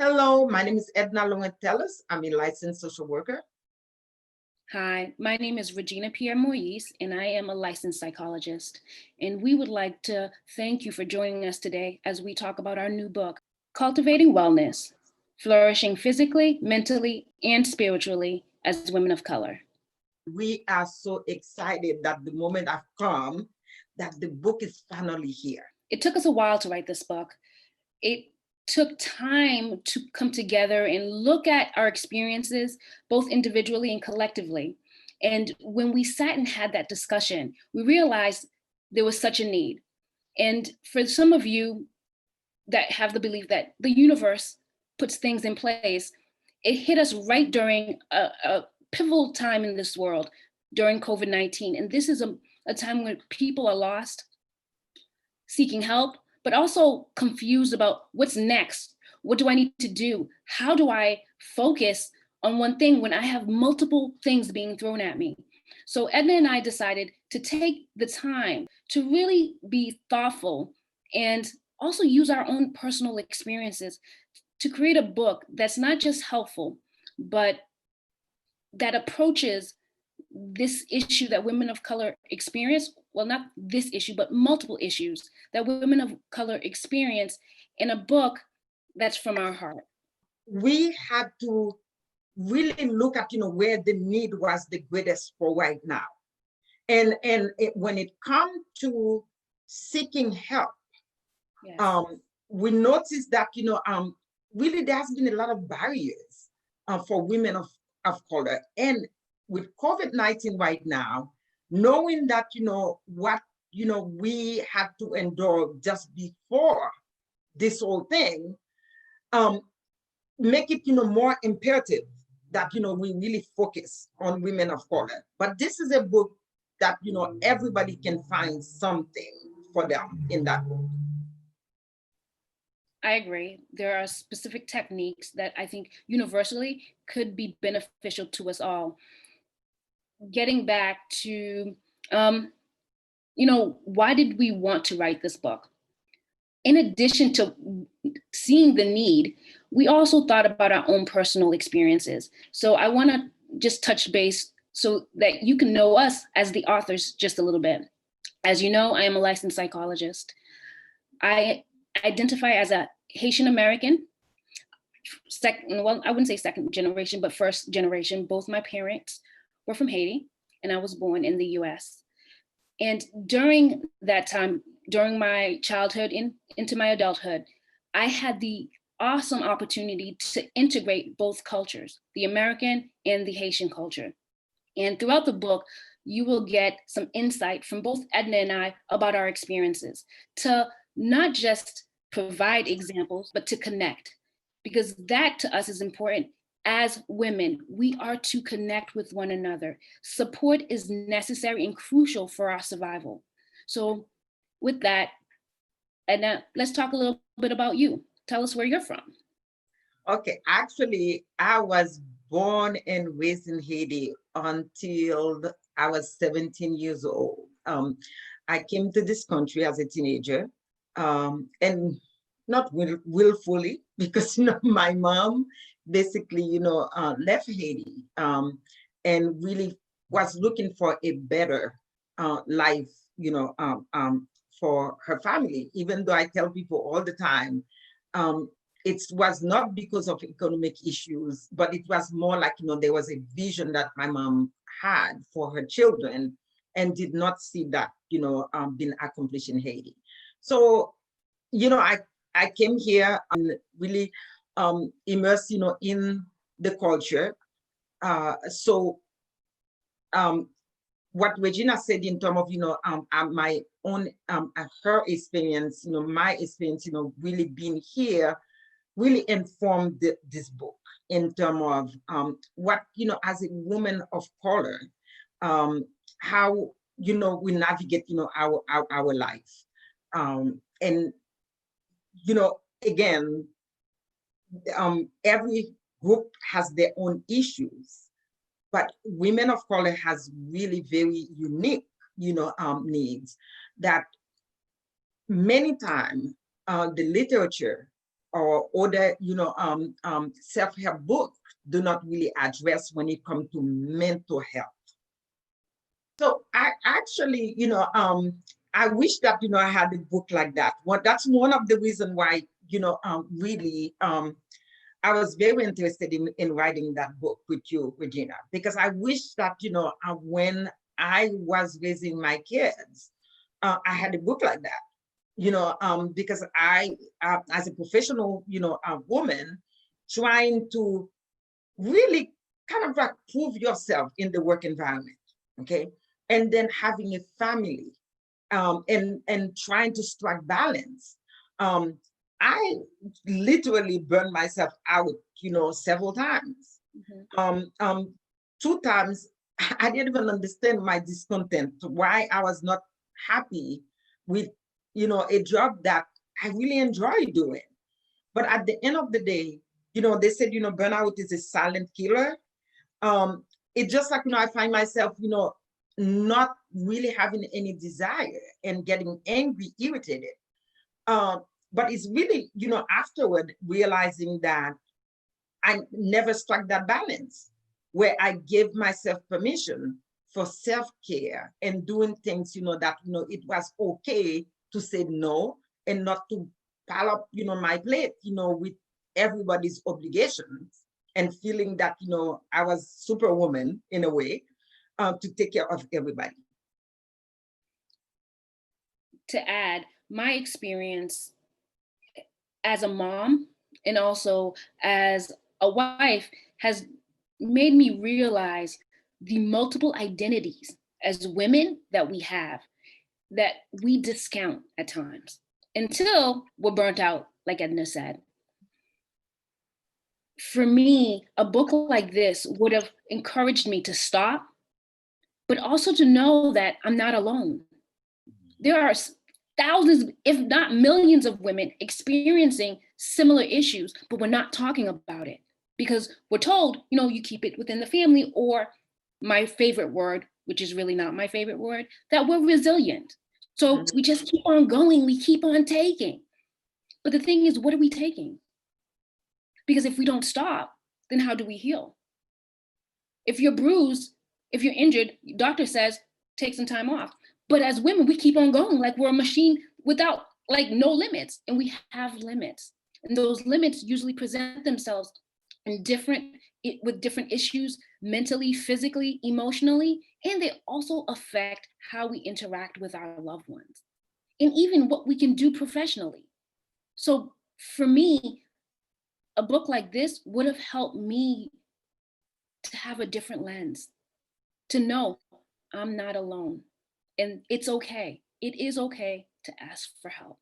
Hello, my name is Edna Lowentelis. I'm a licensed social worker. Hi, my name is Regina Pierre Moyes, and I am a licensed psychologist. And we would like to thank you for joining us today as we talk about our new book, Cultivating Wellness, Flourishing Physically, Mentally, and Spiritually as Women of Color. We are so excited that the moment has come that the book is finally here. It took us a while to write this book. It took time to come together and look at our experiences, both individually and collectively. And when we sat and had that discussion, we realized there was such a need. And for some of you that have the belief that the universe puts things in place, it hit us right during a pivotal time in this world, during COVID-19. And this is a time when people are lost, seeking help, but also confused about what's next. What do I need to do? How do I focus on one thing when I have multiple things being thrown at me? So Edna and I decided to take the time to really be thoughtful and also use our own personal experiences to create a book that's not just helpful, but that approaches this issue that women of color experience, well, not this issue, but multiple issues that women of color experience in a book that's from our heart. We had to really look at, where the need was the greatest for right now. When it comes to seeking help, yes. We noticed that, really there has been a lot of barriers for women of color. And with COVID-19 right now, knowing that, what, we had to endure just before this whole thing, make it, more imperative that, we really focus on women of color. But this is a book that, everybody can find something for them in that book. I agree. There are specific techniques that I think universally could be beneficial to us all. Getting back to, why did we want to write this book? In addition to seeing the need, we also thought about our own personal experiences. So I want to just touch base so that you can know us as the authors just a little bit. As you know, I am a licensed psychologist. I identify as a Haitian American, I wouldn't say second generation, but first generation. Both my parents were from Haiti, and I was born in the US. And during that time, during my childhood into my adulthood, I had the awesome opportunity to integrate both cultures, the American and the Haitian culture. And throughout the book, you will get some insight from both Edna and I about our experiences, to not just provide examples, but to connect, because that to us is important. As women, we are to connect with one another. Support is necessary and crucial for our survival. So with that, Edna, let's talk a little bit about you. Tell us where you're from. Okay, actually, I was born and raised in Haiti until I was 17 years old. I came to this country as a teenager, and not willfully, because my mom basically left Haiti and really was looking for a better life, for her family. Even though I tell people all the time, it was not because of economic issues, but it was more like, there was a vision that my mom had for her children and did not see that, being accomplished in Haiti. So, I came here and really immersed, in the culture. So what Regina said in terms of, my own, her experience, my experience, really being here, really informed this book in terms of what, as a woman of color, how, we navigate, our life. And, again, every group has their own issues, but women of color has really very unique, needs that many times the literature or other, self-help books do not really address when it comes to mental health. So I actually, I wish that, I had a book like that. That's one of the reasons why, really, I was very interested in writing that book with you, Regina, because I wish that, when I was raising my kids, I had a book like that, because I, as a professional, woman, trying to really kind of like prove yourself in the work environment, okay? And then having a family, and trying to strike balance. Um, I literally burned myself out, several times. Mm-hmm. Two times, I didn't even understand my discontent, why I was not happy with, a job that I really enjoy doing. But at the end of the day, they said, burnout is a silent killer. Um, it's just like, I find myself, not really having any desire and getting angry, irritated. Um, but it's really, afterward realizing that I never struck that balance where I gave myself permission for self-care and doing things, that, it was okay to say no and not to pile up, my plate, with everybody's obligations and feeling that, I was superwoman in a way, to take care of everybody. To add, my experience as a mom and also as a wife has made me realize the multiple identities as women that we have that we discount at times until we're burnt out, like Edna said. For me, a book like this would have encouraged me to stop, but also to know that I'm not alone. There are thousands, if not millions of women experiencing similar issues, but we're not talking about it because we're told, you keep it within the family, or my favorite word, which is really not my favorite word, that we're resilient. So we just keep on going, we keep on taking. But the thing is, what are we taking? Because if we don't stop, then how do we heal? If you're bruised, if you're injured, doctor says, take some time off. But as women, we keep on going like we're a machine without like no limits. And we have limits. And those limits usually present themselves in with different issues, mentally, physically, emotionally, and they also affect how we interact with our loved ones and even what we can do professionally. So for me, a book like this would have helped me to have a different lens, to know I'm not alone. And it's okay. It is okay to ask for help.